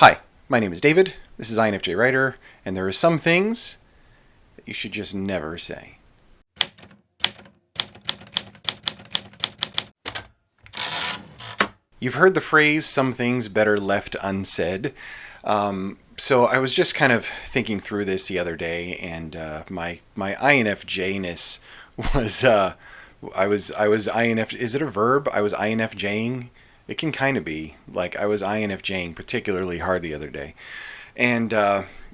Hi, my name is David, this is INFJ Writer, and there are some things that you should just never say. You've heard the phrase, some things better left unsaid. So I was just kind of thinking through this the other day, and my INFJ-ness was, I was INF, is it a verb? I was INFJing. It can kind of be. Like, I was INFJing particularly hard the other day. And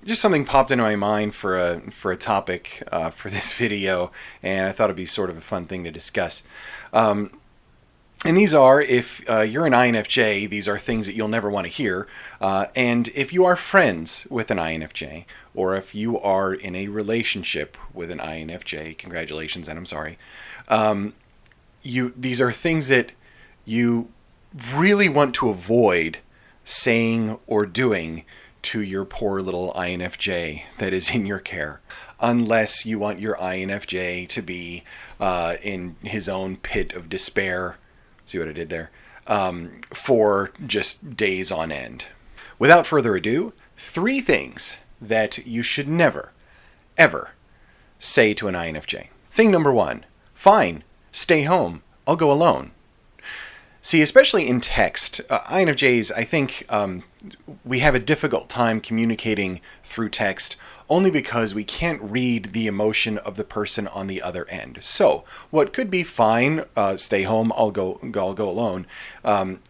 just something popped into my mind for a topic for this video, and I thought it'd be sort of a fun thing to discuss. And these are, if you're an INFJ, these are things that you'll never want to hear. And if you are friends with an INFJ, or if you are in a relationship with an INFJ, congratulations, and I'm sorry. These are things that you really want to avoid saying or doing to your poor little INFJ that is in your care, unless you want your INFJ to be in his own pit of despair. See what I did there? For just days on end. Without further ado, 3 things that you should never, ever say to an INFJ. Thing number 1, fine, stay home, I'll go alone. See, especially in text, INFJs, I think we have a difficult time communicating through text only because we can't read the emotion of the person on the other end. So, what could be fine, stay home, I'll go alone,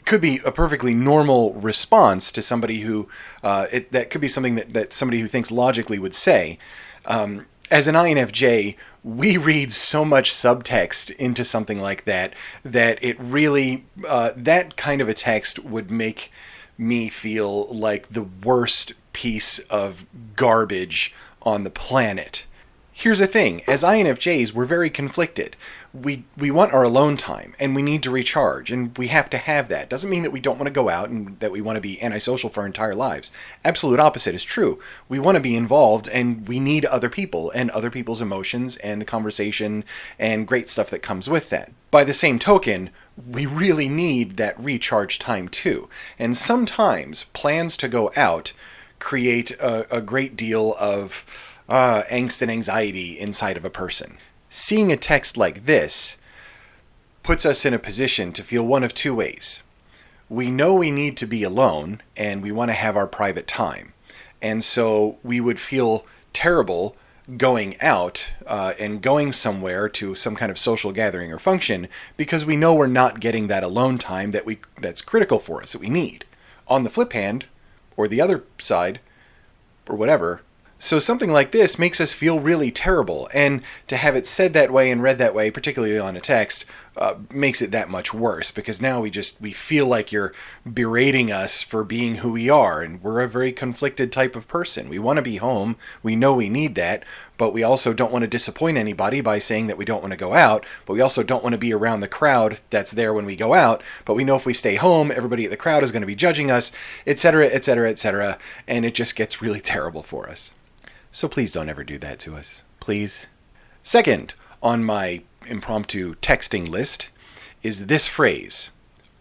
could be a perfectly normal response to somebody who, that could be something that somebody who thinks logically would say. As an INFJ, we read so much subtext into something like that it really, that kind of a text would make me feel like the worst piece of garbage on the planet. Here's the thing, as INFJs, we're very conflicted. We want our alone time, and we need to recharge, and we have to have that. Doesn't mean that we don't want to go out and that we want to be antisocial for our entire lives. Absolute opposite is true. We want to be involved, and we need other people, and other people's emotions, and the conversation, and great stuff that comes with that. By the same token, we really need that recharge time too. And sometimes plans to go out create a great deal of angst and anxiety inside of a person. Seeing a text like this puts us in a position to feel one of 2 ways. We know we need to be alone and we want to have our private time. And so we would feel terrible going out and going somewhere to some kind of social gathering or function because we know we're not getting that alone time that's critical for us, that we need. On the flip hand, or the other side, or whatever, so something like this makes us feel really terrible, and to have it said that way and read that way, particularly on a text, makes it that much worse, because now we feel like you're berating us for being who we are, and we're a very conflicted type of person. We want to be home, we know we need that, but we also don't want to disappoint anybody by saying that we don't want to go out, but we also don't want to be around the crowd that's there when we go out, but we know if we stay home, everybody at the crowd is going to be judging us, etc., etc., etc., and it just gets really terrible for us. So please don't ever do that to us. Please. Second, on my impromptu texting list is this phrase: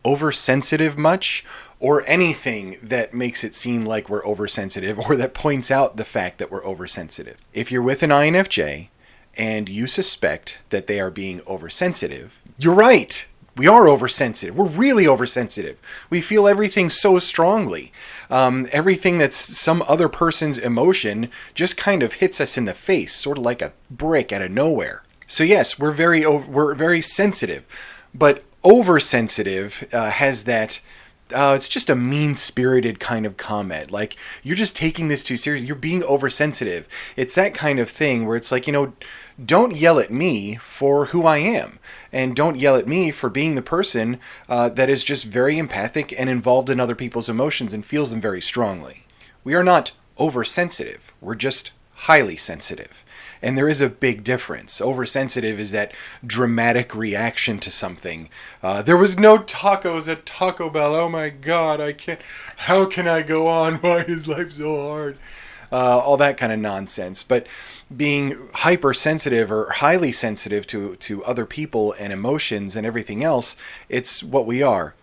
oversensitive much? Or anything that makes it seem like we're oversensitive or that points out the fact that we're oversensitive. If you're with an INFJ and you suspect that they are being oversensitive, you're right. We are oversensitive. We're really oversensitive. We feel everything so strongly. Everything that's some other person's emotion just kind of hits us in the face, sort of like a brick out of nowhere. So yes, we're very sensitive, but oversensitive has that. It's just a mean-spirited kind of comment. Like, you're just taking this too seriously. You're being oversensitive. It's that kind of thing where it's like, don't yell at me for who I am. And don't yell at me for being the person that is just very empathic and involved in other people's emotions and feels them very strongly. We are not oversensitive. We're just highly sensitive. And there is a big difference. Oversensitive is that dramatic reaction to something. There was no tacos at Taco Bell. Oh my God, I can't. How can I go on? Why is life so hard? All that kind of nonsense. But being hypersensitive or highly sensitive to other people and emotions and everything else, it's what we are.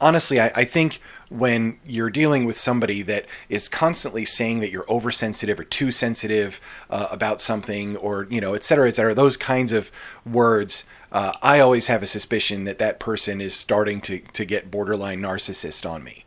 Honestly, I think when you're dealing with somebody that is constantly saying that you're oversensitive or too sensitive about something, or, et cetera, those kinds of words, I always have a suspicion that that person is starting to get borderline narcissist on me.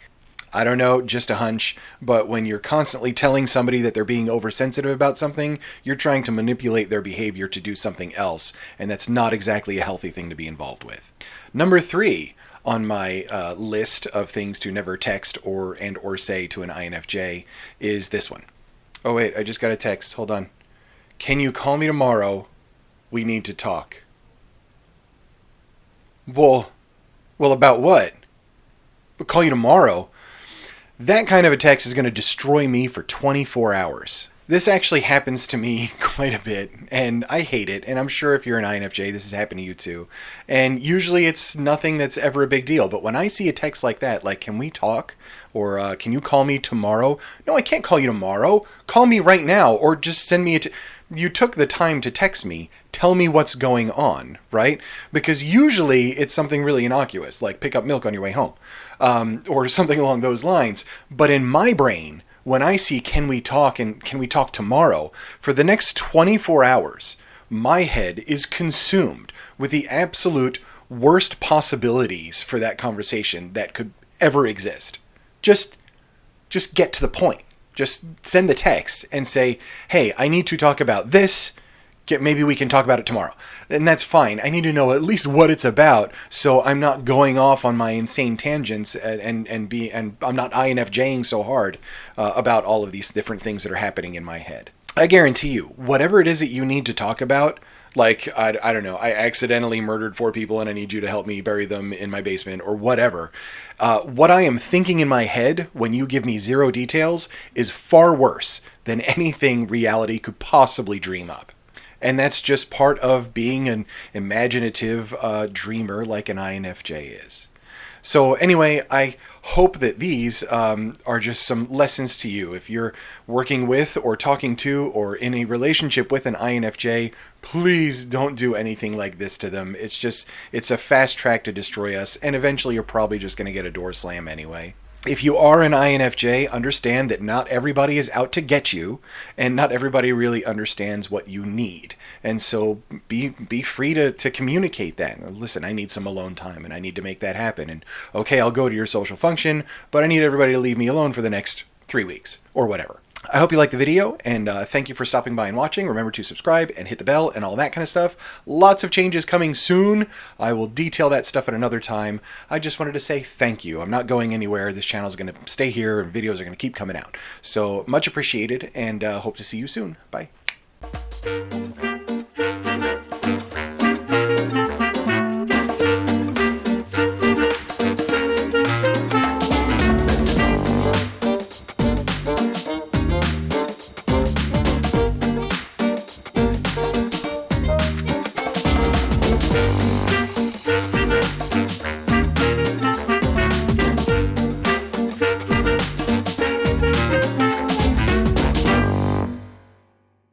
I don't know, just a hunch, but when you're constantly telling somebody that they're being oversensitive about something, you're trying to manipulate their behavior to do something else, and that's not exactly a healthy thing to be involved with. Number 3 on my list of things to never text or say to an INFJ is this one. Oh wait, I just got a text. Hold on. Can you call me tomorrow? We need to talk. Well, about what? But call you tomorrow? That kind of a text is going to destroy me for 24 hours. This actually happens to me quite a bit, and I hate it, and I'm sure if you're an INFJ, this has happened to you too. And usually it's nothing that's ever a big deal, but when I see a text like that, like, can we talk? Or can you call me tomorrow? No, I can't call you tomorrow. Call me right now, or just send me you took the time to text me. Tell me what's going on, right? Because usually it's something really innocuous, like pick up milk on your way home, or something along those lines. But in my brain, when I see can we talk and can we talk tomorrow, for the next 24 hours, my head is consumed with the absolute worst possibilities for that conversation that could ever exist. Just get to the point. Just send the text and say, hey, I need to talk about this. Maybe we can talk about it tomorrow. And that's fine. I need to know at least what it's about, so I'm not going off on my insane tangents and I'm not INFJing so hard about all of these different things that are happening in my head. I guarantee you, whatever it is that you need to talk about, like, I don't know, I accidentally murdered 4 people and I need you to help me bury them in my basement or whatever. What I am thinking in my head when you give me 0 details is far worse than anything reality could possibly dream up. And that's just part of being an imaginative dreamer like an INFJ is. So anyway, I hope that these are just some lessons to you. If you're working with or talking to or in a relationship with an INFJ, please don't do anything like this to them. It's a fast track to destroy us, and eventually you're probably just going to get a door slam anyway. If you are an INFJ, understand that not everybody is out to get you, and not everybody really understands what you need. And so be free to communicate that. Listen, I need some alone time, and I need to make that happen. And okay, I'll go to your social function, but I need everybody to leave me alone for the next 3 weeks, or whatever. I hope you liked the video, and thank you for stopping by and watching. Remember to subscribe and hit the bell and all that kind of stuff. Lots of changes coming soon. I will detail that stuff at another time. I just wanted to say thank you. I'm not going anywhere. This channel is going to stay here, and videos are going to keep coming out. So much appreciated, and hope to see you soon. Bye.